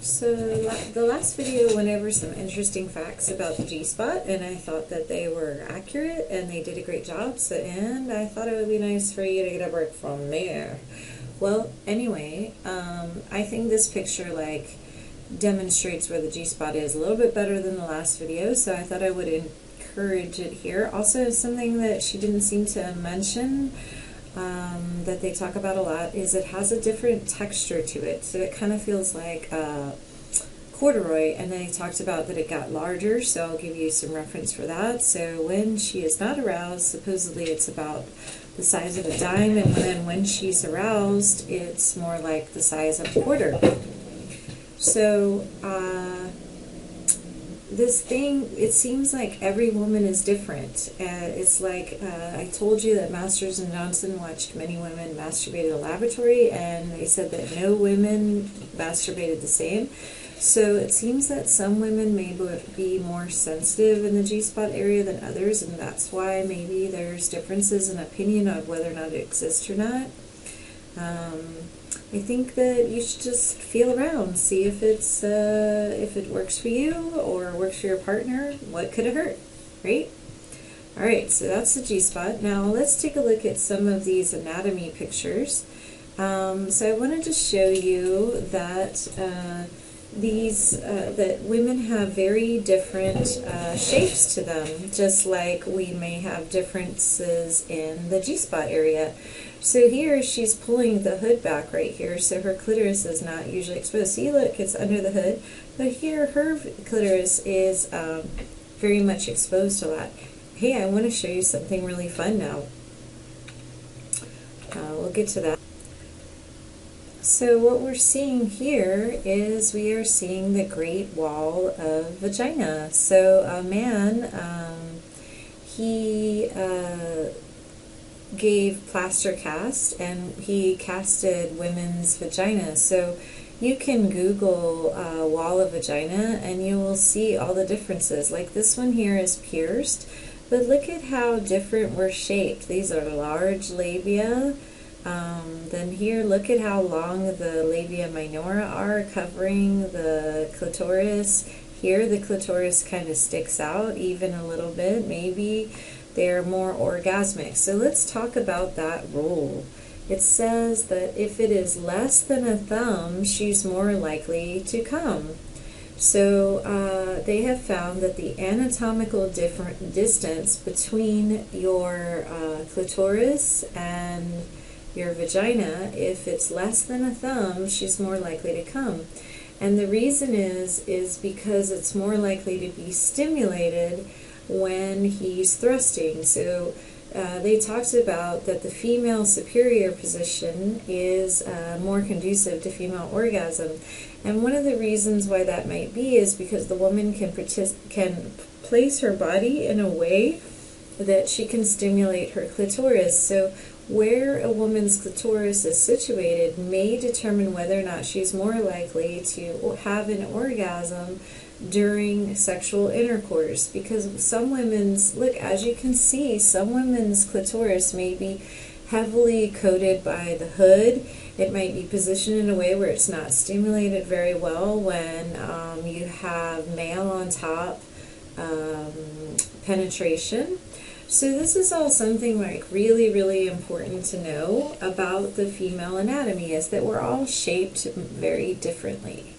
So the last video went over some interesting facts about the G-spot, and I thought that they were accurate and they did a great job. So, and I thought it would be nice for you to get a break from there. Well, anyway, I think this picture demonstrates where the G-spot is a little bit better than the last video, so I thought I would encourage it here. Also, something that she didn't seem to mention that they talk about a lot is it has a different texture to it, so it kind of feels like corduroy, and then they talked about that it got larger, so I'll give you some reference for that. So when she is not aroused, supposedly it's about the size of a dime, and then when she's aroused, it's more like the size of a quarter. So this thing, it seems like every woman is different. It's like I told you that Masters and Johnson watched many women masturbate in a laboratory, and they said that no women masturbated the same. So it seems that some women may be more sensitive in the G-spot area than others, and that's why maybe there's differences in opinion of whether or not it exists or not. I think that you should just feel around, see if it's if it works for you or works for your partner. What could it hurt, right? All right, so that's the G-spot. Now let's take a look at some of these anatomy pictures. So I wanted to show you that that women have very different shapes to them, just like we may have differences in the G-spot area. So here she's pulling the hood back right here, so her clitoris is not usually exposed. See, look, it's under the hood, but here her clitoris is very much exposed a lot. Hey, I want to show you something really fun now. We'll get to that. So what we're seeing here is we are seeing the Great Wall of Vagina. So a man, he gave plaster cast, and he casted women's vaginas. So you can Google wall of vagina and you will see all the differences. Like this one here is pierced, but look at how different we're shaped. These are large labia. Then here, look at how long the labia minora are covering the clitoris. Here the clitoris kind of sticks out even a little bit. Maybe they're more orgasmic. So let's talk about that rule. It says that if it is less than a thumb, she's more likely to come. So they have found that the anatomical distance between your clitoris and your vagina, if it's less than a thumb, she's more likely to come. And the reason is because it's more likely to be stimulated when he's thrusting. So they talked about that the female superior position is more conducive to female orgasm. And one of the reasons why that might be is because the woman can place her body in a way that she can stimulate her clitoris. So where a woman's clitoris is situated may determine whether or not she's more likely to have an orgasm during sexual intercourse. Because some women's, look, as you can see, some women's clitoris may be heavily coated by the hood. It might be positioned in a way where it's not stimulated very well when you have male on top penetration. So this is all something like really, really important to know about the female anatomy, is that we're all shaped very differently.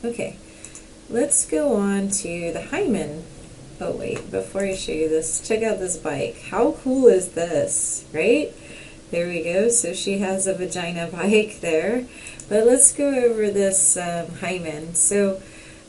Okay, let's go on to the hymen. Oh wait, before I show you this, check out this bike. How cool is this, right? There we go. So she has a vagina bike there. But let's go over this hymen. So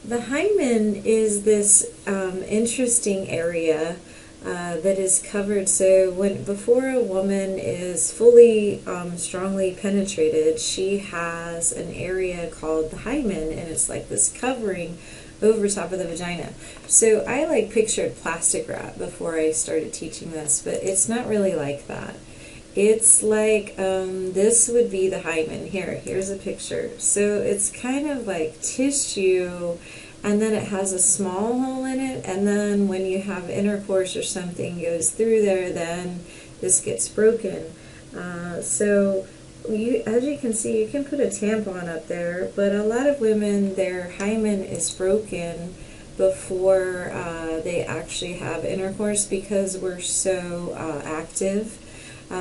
the hymen is this interesting area that is covered. So before a woman is fully strongly penetrated, she has an area called the hymen, and it's like this covering over top of the vagina. So I pictured plastic wrap before I started teaching this, but it's not really like that. It's like this would be the hymen. Here's a picture. So it's kind of like tissue, and then it has a small hole in it, and then when you have intercourse or something goes through there, then this gets broken. So as you can see, you can put a tampon up there, but a lot of women, their hymen is broken before they actually have intercourse because we're so active.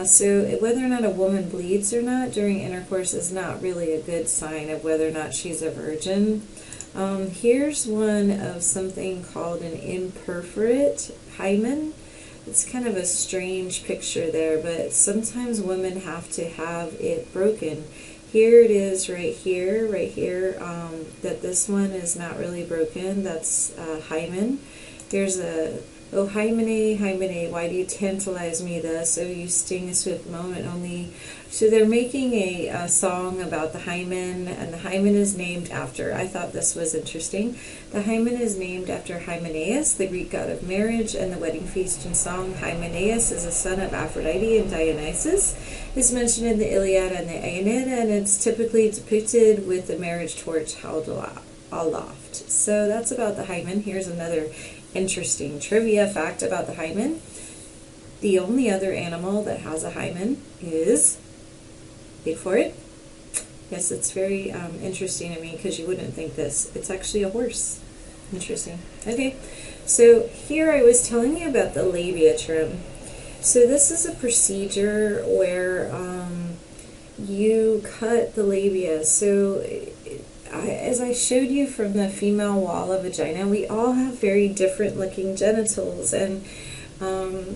So whether or not a woman bleeds or not during intercourse is not really a good sign of whether or not she's a virgin. Here's one of something called an imperforate hymen. It's kind of a strange picture there, but sometimes women have to have it broken. Here it is right here, that this one is not really broken. That's hymen. Here's a, oh, Hymene, Hymene, why do you tantalize me thus? Oh, you sting a swift moment only. So they're making a song about the hymen, and the hymen is named after, I thought this was interesting, the hymen is named after Hymenaeus, the Greek god of marriage, and the wedding feast and song. Hymenaeus is a son of Aphrodite, and Dionysus is mentioned in the Iliad and the Aeneid, and it's typically depicted with the marriage torch held aloft. So that's about the hymen. Here's another interesting trivia fact about the hymen. The only other animal that has a hymen is, wait for it. Yes, it's very interesting to me because you wouldn't think this. It's actually a horse. Interesting. Okay, so here I was telling you about the labia trim. So this is a procedure where you cut the labia. So as I showed you from the female wall of vagina, we all have very different looking genitals, and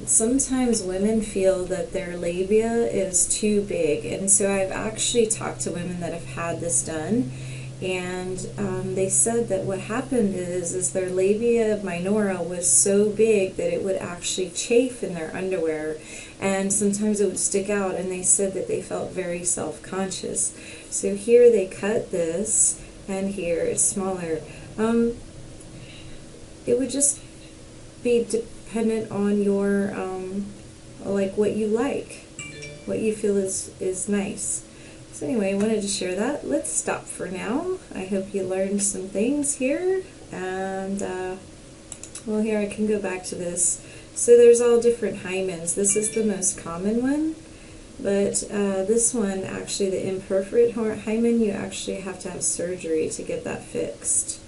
sometimes women feel that their labia is too big, and so I've actually talked to women that have had this done, and they said that what happened is their labia minora was so big that it would actually chafe in their underwear, and sometimes it would stick out, and they said that they felt very self-conscious. So here they cut this, and here it's smaller. It would just be dependent on your like what you like, what you feel is nice. So anyway, I wanted to share that. Let's stop for now. I hope you learned some things here, and well, here I can go back to this. So there's all different hymens. This is the most common one, but this one, actually the imperforate hymen, you actually have to have surgery to get that fixed.